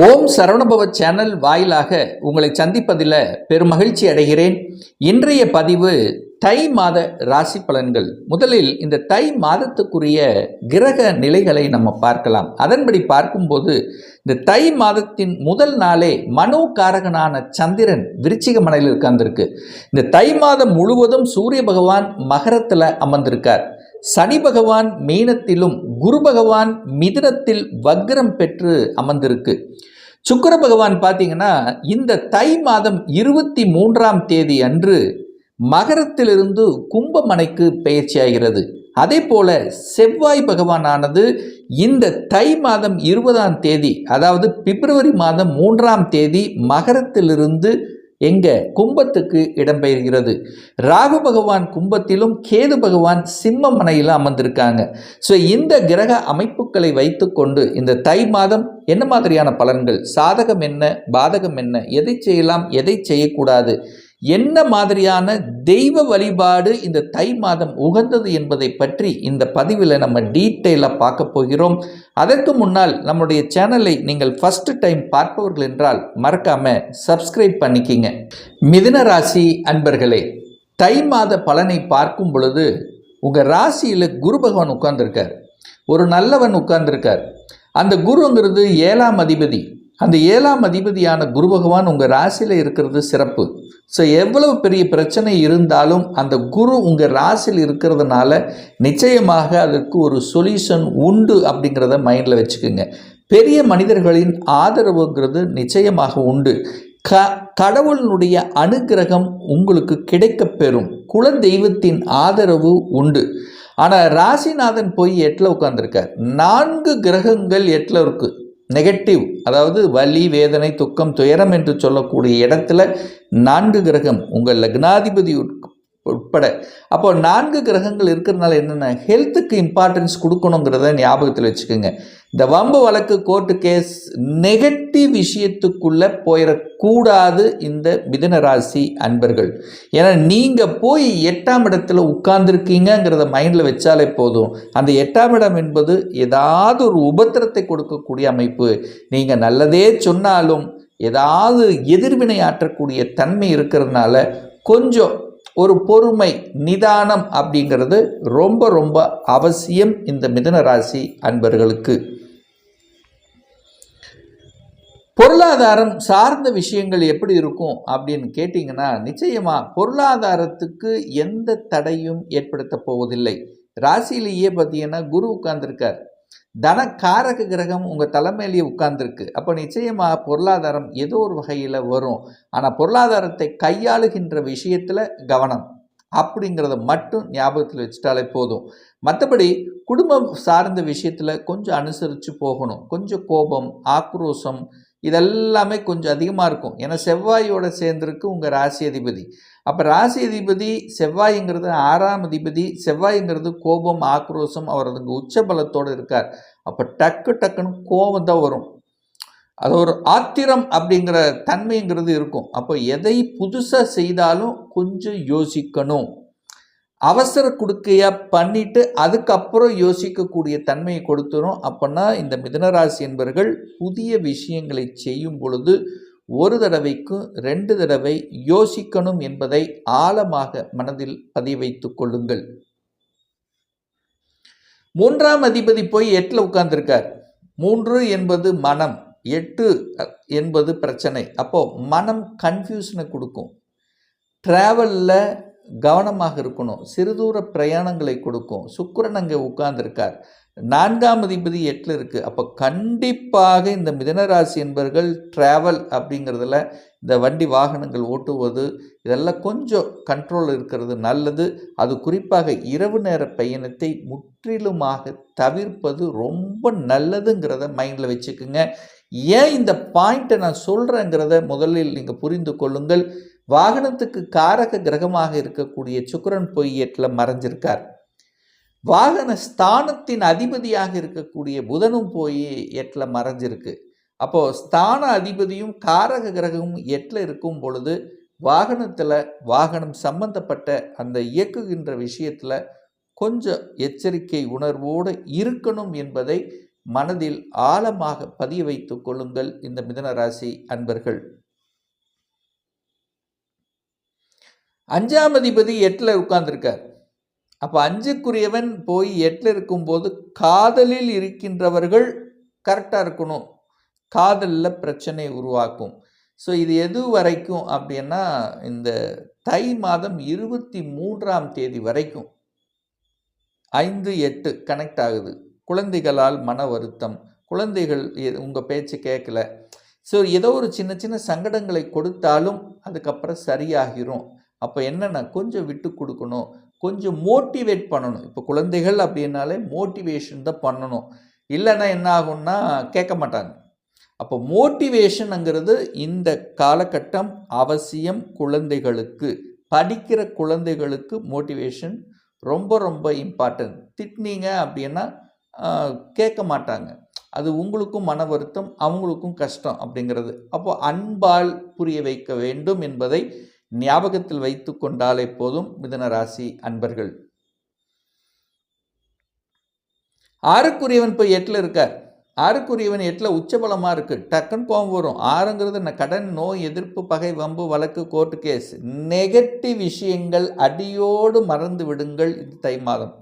ஓம் Saravanabhava channel வாயிலாக உங்களை சந்திப்பதில் பெருமகிழ்ச்சி அடைகிறேன். இன்றைய பதிவு தை மாத ராசி பலன்கள். முதலில் இந்த தை மாதத்துக்குரிய கிரக நிலைகளை நம்ம பார்க்கலாம். அதன்படி பார்க்கும்போது இந்த தை மாதத்தின் முதல் நாளே மனோகாரகனான சந்திரன் விருச்சிக மனையில் உட்கார்ந்திருக்கு. இந்த தை மாதம் முழுவதும் சூரிய பகவான் மகரத்தில் அமர்ந்திருக்கார். சனி பகவான் மீனத்திலும் குரு பகவான் மிதுனத்தில் வக்ரம் பெற்று அமர்ந்திருக்கு. சுக்கிர பகவான் பார்த்தீங்கன்னா இந்த தை மாதம் 23ஆம் தேதி அன்று மகரத்திலிருந்து கும்பமனைக்கு பெயர்ச்சியாகிறது. அதே போல செவ்வாய் பகவானானது இந்த தை மாதம் 20ஆம் தேதி, அதாவது பிப்ரவரி மாதம் 3ஆம் தேதி மகரத்திலிருந்து கும்பத்துக்கு இடம்பெயர்கிறது. ராகு பகவான் கும்பத்திலும் கேது பகவான் சிம்ம மனையில் அமர்ந்திருக்காங்க. ஸோ இந்த கிரக அமைப்புகளை வைத்துக்கொண்டு இந்த தை மாதம் என்ன மாதிரியான பலன்கள், சாதகம் என்ன, பாதகம் என்ன, எதை செய்யலாம், எதை செய்யக்கூடாது, என்ன மாதிரியான தெய்வ வழிபாடு இந்த தை மாதம் உகந்தது என்பதை பற்றி இந்த பதிவில் நம்ம டீட்டெயிலாக பார்க்க போகிறோம். அதற்கு முன்னால் நம்முடைய சேனலை நீங்கள் ஃபர்ஸ்ட் டைம் பார்ப்பவர்கள் என்றால் மறக்காம சப்ஸ்கிரைப் பண்ணிக்கிங்க. மிதுன ராசி அன்பர்களே, தை மாத பலனை பார்க்கும் பொழுது உங்கள் ராசியில் குரு பகவான் உட்கார்ந்துருக்கார். ஒரு நல்லவன் உட்கார்ந்துருக்கார். அந்த குருங்கிறது 7ஆம் அதிபதி. அந்த 7ஆம் அதிபதியான குரு பகவான் உங்கள் ராசியில் இருக்கிறது சிறப்பு. ஸோ எவ்வளவு பெரிய பிரச்சனை இருந்தாலும் அந்த குரு உங்கள் ராசியில் இருக்கிறதுனால நிச்சயமாக அதற்கு ஒரு சொல்யூஷன் உண்டு அப்படிங்கிறத மைண்டில் வச்சுக்கோங்க. பெரிய மனிதர்களின் ஆதரவுங்கிறது நிச்சயமாக உண்டு. கடவுளினுடைய அனுகிரகம் உங்களுக்கு கிடைக்கப்பெறும். குல தெய்வத்தின் ஆதரவு உண்டு. ஆனால் ராசிநாதன் போய் 8ல் உட்கார்ந்துருக்கார். 4 கிரகங்கள் 8ல் இருக்கு. நெகட்டிவ், அதாவது வலி, வேதனை, துக்கம், துயரம் என்று சொல்லக்கூடிய இடத்துல 4 கிரகம் உங்கள் லக்னாதிபதி உட்பட. அப்போ 4 கிரகங்கள் இருக்கிறதுனால என்னென்ன, ஹெல்த்துக்கு இம்பார்ட்டன்ஸ் கொடுக்கணுங்கிறத ஞாபகத்தில் வச்சுக்கோங்க. இந்த வம்பு வழக்கு, கோர்ட்டு கேஸ், நெகட்டிவ் விஷயத்துக்குள்ளே போயிடக்கூடாது இந்த மிதுன ராசி அன்பர்கள். ஏன்னா நீங்கள் போய் 8ஆம் இடத்துல உட்கார்ந்துருக்கீங்கிறத மைண்டில் வச்சாலே போதும். அந்த 8ஆம் இடம் என்பது ஏதாவது ஒரு உபத்திரத்தை கொடுக்கக்கூடிய அமைப்பு. நீங்கள் நல்லதே சொன்னாலும் ஏதாவது எதிர்வினை ஆற்றக்கூடிய தன்மை இருக்கிறதுனால கொஞ்சம் ஒரு பொறுமை, நிதானம் அப்படிங்கிறது ரொம்ப ரொம்ப அவசியம் இந்த மிதுன ராசி அன்பர்களுக்கு. பொருளாதாரம் சார்ந்த விஷயங்கள் எப்படி இருக்கும் அப்படின்னு கேட்டிங்கன்னா, நிச்சயமாக பொருளாதாரத்துக்கு எந்த தடையும் ஏற்படுத்த போவதில்லை. ராசியிலேயே பார்த்தீங்கன்னா குரு உட்கார்ந்துருக்கார். தனக்காரக கிரகம் உங்கள் தலைமையிலேயே உட்கார்ந்துருக்கு. அப்போ நிச்சயமாக பொருளாதாரம் ஏதோ ஒரு வகையில் வரும். ஆனால் பொருளாதாரத்தை கையாளுகின்ற விஷயத்தில் கவனம் அப்படிங்கிறத மட்டும் ஞாபகத்தில் வச்சுட்டாலே போதும். மற்றபடி குடும்பம் சார்ந்த விஷயத்தில் கொஞ்சம் அனுசரித்து போகணும். கொஞ்சம் கோபம், ஆக்ரோஷம் இதெல்லாமே கொஞ்சம் அதிகமாக இருக்கும். ஏன்னா செவ்வாயோடு சேர்ந்துருக்கு உங்கள் ராசி அதிபதி. அப்போ ராசி அதிபதி செவ்வாய்ங்கிறது 6ஆம் அதிபதி. செவ்வாய்ங்கிறது கோபம், ஆக்ரோஷம், அவர் அதுங்க உச்ச பலத்தோடு இருக்கார். அப்போ டக்குன்னு கோபம் தான் வரும். அது ஒரு ஆத்திரம் அப்படிங்கிற தன்மைங்கிறது இருக்கும். அப்போ எதை புதுசாக செய்தாலும் கொஞ்சம் யோசிக்கணும். அவசர கொடுக்கையாக பண்ணிவிட்டு அதுக்கப்புறம் யோசிக்கக்கூடிய தன்மையை கொடுத்துரும். அப்போனா இந்த மிதுனராசி என்பவர்கள் புதிய விஷயங்களை செய்யும் பொழுது ஒரு தடவைக்கு 2 தடவை யோசிக்கணும் என்பதை ஆழமாக மனதில் பதிய வைத்துக் கொள்ளுங்கள். 3ஆம் அதிபதி போய் 8ல் உட்கார்ந்துருக்கார். 3 என்பது மனம், 8 என்பது பிரச்சனை. அப்போது மனம் கன்ஃபியூஷனை கொடுக்கும். ட்ராவலில் கவனமாக இருக்கணும். சிறுதூர பிரயாணங்களை கொடுக்கும். சுக்கிரன் அங்கே உட்கார்ந்துருக்கார். 4ஆம் அதிபதி 8ல் இருக்குது. அப்போ கண்டிப்பாக இந்த மிதுனராசி என்பவர்கள் ட்ராவல் அப்படிங்கிறதுல இந்த வண்டி வாகனங்கள் ஓட்டுவது இதெல்லாம் கொஞ்சம் கண்ட்ரோல் இருக்கிறது நல்லது. அது குறிப்பாக இரவு நேர பயணத்தை முற்றிலுமாக தவிர்ப்பது ரொம்ப நல்லதுங்கிறத மைண்டில் வச்சுக்குங்க. ஏன் இந்த பாயிண்ட்டை நான் சொல்கிறேங்கிறத முதலில் நீங்கள் புரிந்து கொள்ளுங்கள். வாகனத்துக்கு காரக கிரகமாக இருக்கக்கூடிய சுக்கிரன் போய் 8ல் மறைஞ்சிருக்கார். வாகன ஸ்தானத்தின் அதிபதியாக இருக்கக்கூடிய புதனும் போய் 8ல் மறைஞ்சிருக்கு. அப்போது ஸ்தான அதிபதியும் காரக கிரகமும் 8ல் இருக்கும் பொழுது வாகனம் சம்பந்தப்பட்ட அந்த இயக்குகின்ற விஷயத்தில் கொஞ்சம் எச்சரிக்கை உணர்வோடு இருக்கணும் என்பதை மனதில் ஆழமாக பதிய வைத்துக் கொள்ளுங்கள் இந்த மிதுன ராசி அன்பர்கள். 5ஆம் அதிபதி 8ல் உட்கார்ந்திருக்கார். அப்போ 5க்குரியவன் போய் 8ல் இருக்கும்போது காதலில் இருக்கின்றவர்கள் கரெக்டாக இருக்கணும். காதலில் பிரச்சனை உருவாக்கும். ஸோ இது எது வரைக்கும் அப்படின்னா இந்த தை மாதம் 23ஆம் தேதி வரைக்கும் 5-8 கனெக்ட் ஆகுது. குழந்தைகளால் மன வருத்தம், குழந்தைகள் உங்கள் பேச்சு கேட்கல, ஸோ ஏதோ ஒரு சின்ன சின்ன சங்கடங்களை கொடுத்தாலும் அதுக்கப்புறம் சரியாகிரும். அப்போ என்னென்னா கொஞ்சம் விட்டு கொடுக்கணும், கொஞ்சம் மோட்டிவேட் பண்ணணும். இப்போ குழந்தைகள் அப்படின்னாலே மோட்டிவேஷன் தான் பண்ணணும். இல்லைன்னா என்ன ஆகும்னா கேட்க மாட்டாங்க. அப்போ மோட்டிவேஷனுங்கிறது இந்த காலகட்டம் அவசியம். குழந்தைகளுக்கு, படிக்கிற குழந்தைகளுக்கு மோட்டிவேஷன் ரொம்ப ரொம்ப இம்பார்ட்டன்ட். திட்டினீங்க அப்படின்னா கேட்க மாட்டாங்க. அது உங்களுக்கும் மன வருத்தம், அவங்களுக்கும் கஷ்டம் அப்படிங்கிறது. அப்போ அன்பால் புரிய வைக்க வேண்டும் என்பதை ஞாபகத்தில் வைத்து கொண்டாலே போதும் மிதுன ராசி அன்பர்கள். 6க்குரியவன் போய் 8ல் இருக்கார். 6க்குரியவன் 8ல் உச்சபலமாக இருக்குது. டக்குன்னு கோபம் வரும். 6ங்கிறது கடன், நோய், எதிர்ப்பு, பகை, வம்பு, வழக்கு, கோர்ட்டு கேஸ், நெகட்டிவ் விஷயங்கள் அடியோடு மறந்து விடுங்கள் இது தை மாதம்.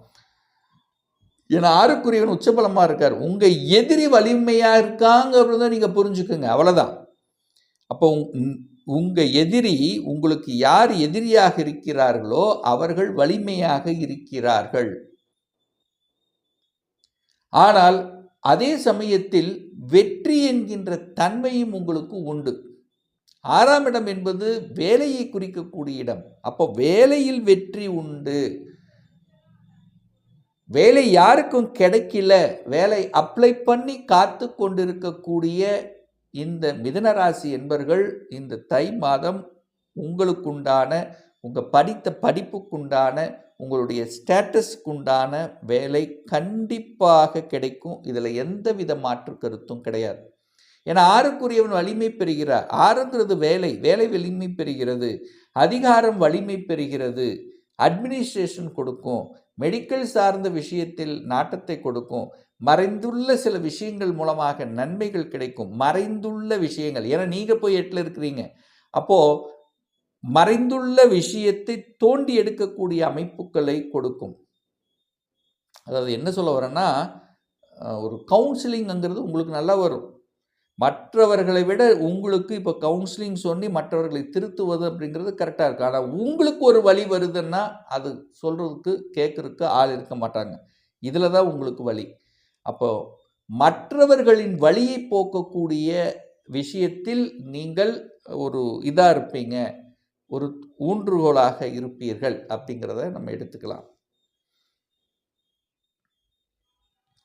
ஏன்னா 6க்குரியவன் உச்சபலமாக இருக்கார். உங்கள் எதிரி வலிமையாக இருக்காங்க அப்படின்னு நீங்கள் புரிஞ்சுக்குங்க, அவ்வளோதான். அப்போ உங்கள் எதிரி, உங்களுக்கு யார் எதிரியாக இருக்கிறார்களோ அவர்கள் வலிமையாக இருக்கிறார்கள். ஆனால் அதே சமயத்தில் வெற்றி என்கின்ற தன்மையும் உங்களுக்கு உண்டு. 6ஆம் இடம் என்பது வேலையை குறிக்கக்கூடிய இடம். அப்போ வேலையில் வெற்றி உண்டு. வேலை யாருக்கும் கிடைக்கல, வேலை அப்ளை பண்ணி காத்து கொண்டிருக்கக்கூடிய இந்த மிதுன ராசி என்பர்கள் இந்த தை மாதம் உங்களுக்குண்டான, உங்கள் படித்த படிப்புக்குண்டான, உங்களுடைய ஸ்டேட்டஸ்க்குண்டான வேலை கண்டிப்பாக கிடைக்கும். இதில் எந்தவித மாற்று கருத்தும் கிடையாது. ஏன்னா 6க்குரியவன் வலிமை பெறுகிறார். 6ங்கிறது வேலை, வேலை வலிமை பெறுகிறது, அதிகாரம் வலிமை பெறுகிறது, அட்மினிஸ்ட்ரேஷன் கொடுக்கும், மெடிக்கல் சார்ந்த விஷயத்தில் நாட்டத்தை கொடுக்கும், மறைந்துள்ள சில விஷயங்கள் மூலமாக நன்மைகள் கிடைக்கும். மறைந்துள்ள விஷயங்கள், ஏன்னா நீங்கள் போய் 8ல் இருக்கிறீங்க. அப்போது மறைந்துள்ள விஷயத்தை தோண்டி எடுக்கக்கூடிய அமைப்புகளை கொடுக்கும். அதாவது என்ன சொல்ல வரேன்னா, ஒரு கவுன்சிலிங்கிறது உங்களுக்கு நல்லா வரும். மற்றவர்களை விட உங்களுக்கு இப்போ கவுன்சிலிங் சொல்லி மற்றவர்களை திருத்துவது அப்படிங்கிறது கரெக்டாக இருக்குது. ஆனால் உங்களுக்கு ஒரு வழி வருதுன்னா அது சொல்கிறதுக்கு கேட்குறதுக்கு ஆள் இருக்க மாட்டாங்க. இதில் தான் உங்களுக்கு வழி. அப்போ மற்றவர்களின் வழியை போக்கக்கூடிய விஷயத்தில் நீங்கள் ஒரு இதாக இருப்பீங்க, ஒரு ஊன்றுகோலாக இருப்பீர்கள் அப்படிங்கிறத நம்ம எடுத்துக்கலாம்.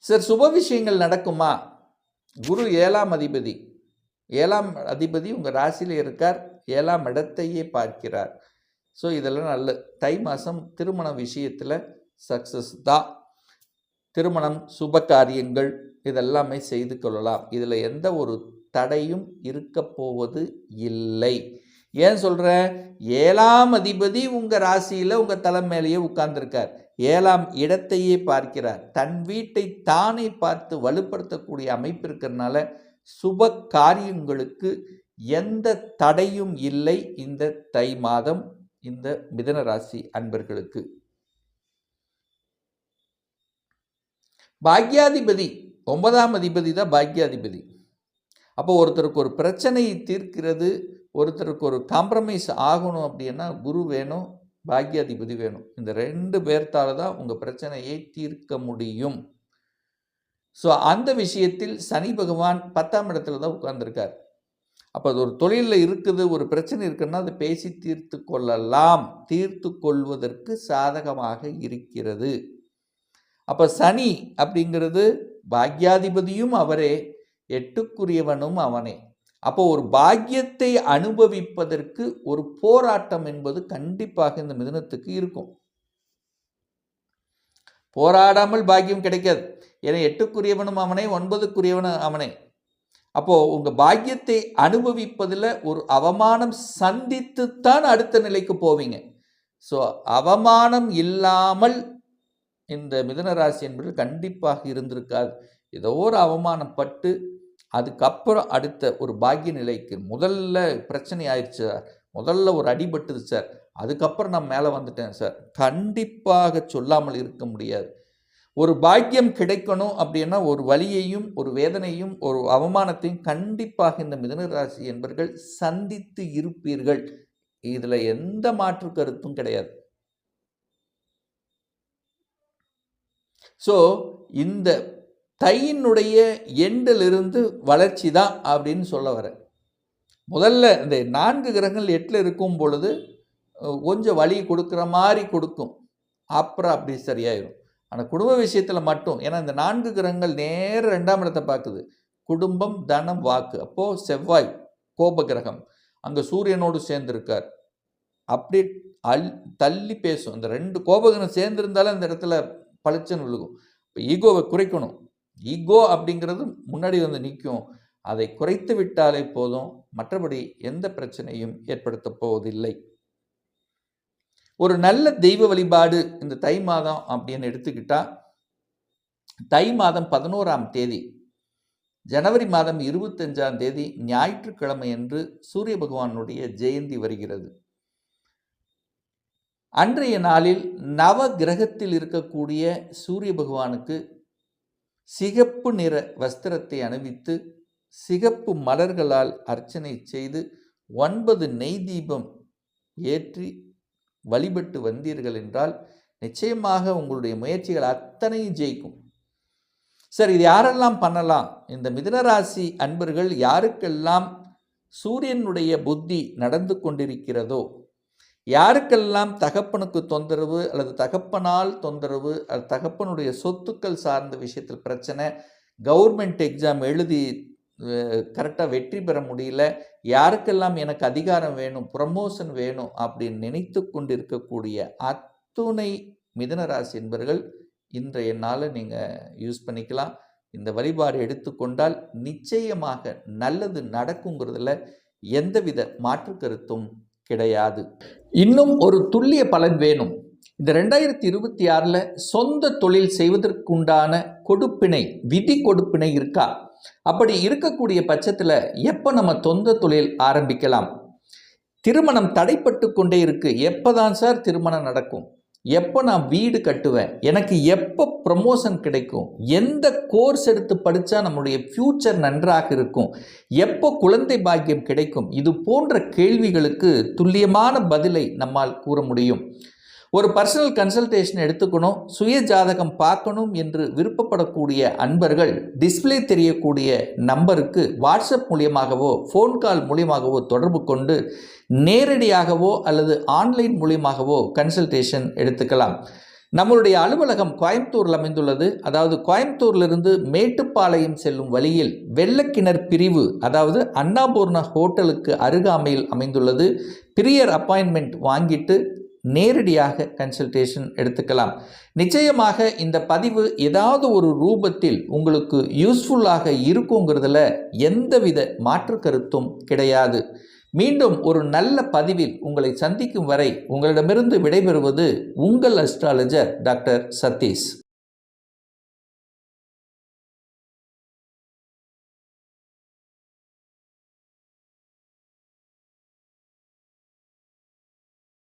சார் சுப விஷயங்கள் நடக்குமா? குரு 7ஆம் அதிபதி, 7ஆம் அதிபதி உங்கள் ராசியில் இருக்கார், 7ஆம் இடத்தையே பார்க்கிறார். ஸோ இதெல்லாம் நல்ல தை மாதம் திருமண விஷயத்தில் சக்ஸஸ் தான். திருமணம், சுப காரியங்கள் இதெல்லாமே செய்து கொள்ளலாம். இதில் எந்த ஒரு தடையும் இருக்க போவது இல்லை. ஏன் சொல்கிறேன்? 7ஆம் அதிபதி உங்கள் ராசியில் உங்கள் தலைமையிலேயே உட்கார்ந்துருக்கார், 7ஆம் இடத்தையே பார்க்கிறார். தன் வீட்டை தானே பார்த்து வலுப்படுத்தக்கூடிய அமைப்பு இருக்கிறதுனால சுப காரியங்களுக்கு எந்த தடையும் இல்லை இந்த தை மாதம் இந்த மிதுன ராசி அன்பர்களுக்கு. பாக்யாதிபதி 9ஆம் அதிபதி தான் பாக்யாதிபதி. அப்போ ஒருத்தருக்கு ஒரு பிரச்சனையை தீர்க்கிறது, ஒருத்தருக்கு ஒரு காம்ப்ரமைஸ் ஆகணும் அப்படின்னா குரு வேணும், பாக்யாதிபதி வேணும். இந்த 2 பேர்த்தால தான் உங்கள் பிரச்சனையை தீர்க்க முடியும். ஸோ அந்த விஷயத்தில் சனி பகவான் 10ஆம் இடத்துல தான் உட்கார்ந்துருக்கார். அப்போ அது ஒரு தொழிலில் இருக்குது, ஒரு பிரச்சனை இருக்குன்னா அதை பேசி தீர்த்து கொள்ளலாம், தீர்த்து கொள்வதற்கு சாதகமாக இருக்கிறது. அப்போ சனி அப்படிங்கிறது பாக்யாதிபதியும் அவரே, 8க்குரியவனும் அவனே. அப்போ ஒரு பாக்கியத்தை அனுபவிப்பதற்கு ஒரு போராட்டம் என்பது கண்டிப்பாக இந்த மிதுனத்துக்கு இருக்கும். போராடாமல் பாக்கியம் கிடைக்காது. ஏன்னா 8க்குரியவனும் அவனே, 9க்குரியவனும் அவனே. அப்போது உங்கள் பாக்கியத்தை அனுபவிப்பதில் ஒரு அவமானம் சந்தித்துத்தான் அடுத்த நிலைக்கு போவீங்க. ஸோ அவமானம் இல்லாமல் இந்த மிதுன ராசி என்பது கண்டிப்பாக இருந்திருக்காது. ஏதோ ஒரு அவமானப்பட்டு அதுக்கப்புறம் அடுத்த ஒரு பாக்கிய நிலைக்கு முதல்ல பிரச்சனை ஆயிடுச்சு சார், முதல்ல ஒரு அடிபட்டுது சார், அதுக்கப்புறம் நான் மேலே வந்துட்டேன் சார், கண்டிப்பாக சொல்லாமல் இருக்க முடியாது. ஒரு பாக்கியம் கிடைக்கணும் அப்படின்னா ஒரு வலியையும் ஒரு வேதனையும் ஒரு அவமானத்தையும் கண்டிப்பாக இந்த மிதுன ராசி என்பர்கள் சந்தித்து இருப்பீர்கள். இதில் எந்த மாற்று கருத்தும் கிடையாது. ஸோ இந்த தையினுடைய எண்டிலிருந்து வளர்ச்சி தான் அப்படின்னு சொல்ல வரேன். முதல்ல இந்த 4 கிரகங்கள் 8ல் இருக்கும் பொழுது கொஞ்சம் வலி கொடுக்குற மாதிரி கொடுக்கும், அப்புறம் அப்படி சரியாயிடும். ஆனால் குடும்ப விஷயத்தில் மட்டும், ஏன்னா இந்த 4 கிரகங்கள் நேர 2ஆம் இடத்தை பார்க்குது, குடும்பம், தனம், வாக்கு. அப்போது செவ்வாய் கோப கிரகம் அங்கே சூரியனோடு சேர்ந்திருக்கார், அப்படி தள்ளி பேசும். இந்த 2 கோபகிரகம் சேர்ந்திருந்தாலும் அந்த இடத்துல பளிச்சுன்னு விழுகும். இப்போ ஈகோவை குறைக்கணும். ஈகோ அப்படிங்கிறது முன்னாடி வந்து நிற்கும், அதை குறைத்து விட்டாலே போதும், மற்றபடி எந்த பிரச்சனையும் ஏற்படுத்த போவதில்லை. ஒரு நல்ல தெய்வ வழிபாடு இந்த தை மாதம் அப்படின்னு எடுத்துக்கிட்டா, தை மாதம் 11ஆம் தேதி, ஜனவரி மாதம் 25ஆம் தேதி ஞாயிற்றுக்கிழமை அன்று சூரிய பகவானுடைய ஜெயந்தி வருகிறது. அன்றைய நாளில் நவ கிரகத்தில் இருக்கக்கூடிய சூரிய பகவானுக்கு சிகப்பு நிற வஸ்திரத்தை அணிவித்து சிகப்பு மலர்களால் அர்ச்சனை செய்து 9 நெய் தீபம் ஏற்றி வழிபட்டு வந்தீர்கள் என்றால் நிச்சயமாக உங்களுடைய முயற்சிகள் அத்தனையும் ஜெயிக்கும். சரி, இது யாரெல்லாம் பண்ணலாம்? இந்த மிதுனராசி அன்பர்கள் யாருக்கெல்லாம் சூரியனுடைய புத்தி நடந்து கொண்டிருக்கிறதோ, யாருக்கெல்லாம் தகப்பனுக்கு தொந்தரவு அல்லது தகப்பனால் தொந்தரவு, அல்லது தகப்பனுடைய சொத்துக்கள் சார்ந்த விஷயத்தில் பிரச்சனை, கவர்மெண்ட் எக்ஸாம் எழுதி கரெக்டாக வெற்றி பெற முடியல, யாருக்கெல்லாம் எனக்கு அதிகாரம் வேணும், ப்ரமோஷன் வேணும் அப்படின்னு நினைத்து கொண்டிருக்கக்கூடிய அத்துணை மிதுனராசி என்பவர்கள் இன்றைய நாளை நீங்கள் யூஸ் பண்ணிக்கலாம். இந்த வழிபாடு எடுத்துக்கொண்டால் நிச்சயமாக நல்லது நடக்குங்கிறதுல எந்தவித மாற்று கருத்தும் கிடையாது. இன்னும் ஒரு துல்லிய பலன் வேணும். இந்த 2026ல் சொந்த தொழில் செய்வதற்குண்டான கொடுப்பினை, விதி கொடுப்பினை இருக்கா? அப்படி இருக்கக்கூடிய பட்சத்தில் எப்போ நம்ம சொந்த தொழில் ஆரம்பிக்கலாம்? திருமணம் தடைப்பட்டு கொண்டே இருக்கு, எப்போதான் சார் திருமணம் நடக்கும்? எப்போ நான் வீடு கட்டுவேன்? எனக்கு எப்போ ப்ரமோஷன் கிடைக்கும்? எந்த கோர்ஸ் எடுத்து படித்தா நம்மளுடைய ஃப்யூச்சர் நன்றாக இருக்கும்? எப்போ குழந்தை பாக்கியம் கிடைக்கும்? இது போன்ற கேள்விகளுக்கு துல்லியமான பதிலை நம்மால் கூற முடியும். ஒரு பர்சனல் கன்சல்டேஷன் எடுத்துக்கணும், சுய ஜாதகம் பார்க்கணும் என்று விருப்பப்படக்கூடிய அன்பர்கள் டிஸ்பிளே தெரியக்கூடிய நம்பருக்கு வாட்ஸ்அப் மூலியமாகவோ ஃபோன் கால் மூலியமாகவோ தொடர்பு கொண்டு நேரடியாகவோ அல்லது ஆன்லைன் மூலியமாகவோ கன்சல்டேஷன் எடுத்துக்கலாம். நம்மளுடைய அலுவலகம் கோயம்புத்தூரில் அமைந்துள்ளது. அதாவது கோயம்புத்தூர்லிருந்து மேட்டுப்பாளையம் செல்லும் வழியில் வெள்ளக்கிணர் பிரிவு, அதாவது அன்னபூர்ணா ஹோட்டலுக்கு அருகாமையில் அமைந்துள்ளது. பிரியர் அப்பாயின்மெண்ட் வாங்கிட்டு நேரடியாக கன்சல்டேஷன் எடுத்துக்கலாம். நிச்சயமாக இந்த பதிவு ஏதாவது ஒரு ரூபத்தில் உங்களுக்கு யூஸ்ஃபுல்லாக இருக்குங்கிறதுல எந்தவித மாற்று கருத்தும் கிடையாது. மீண்டும் ஒரு நல்ல பதிவில் உங்களை சந்திக்கும் வரை உங்களிடமிருந்து விடைபெறுவது உங்கள் அஸ்ட்ராலஜர் டாக்டர் சதீஷ்.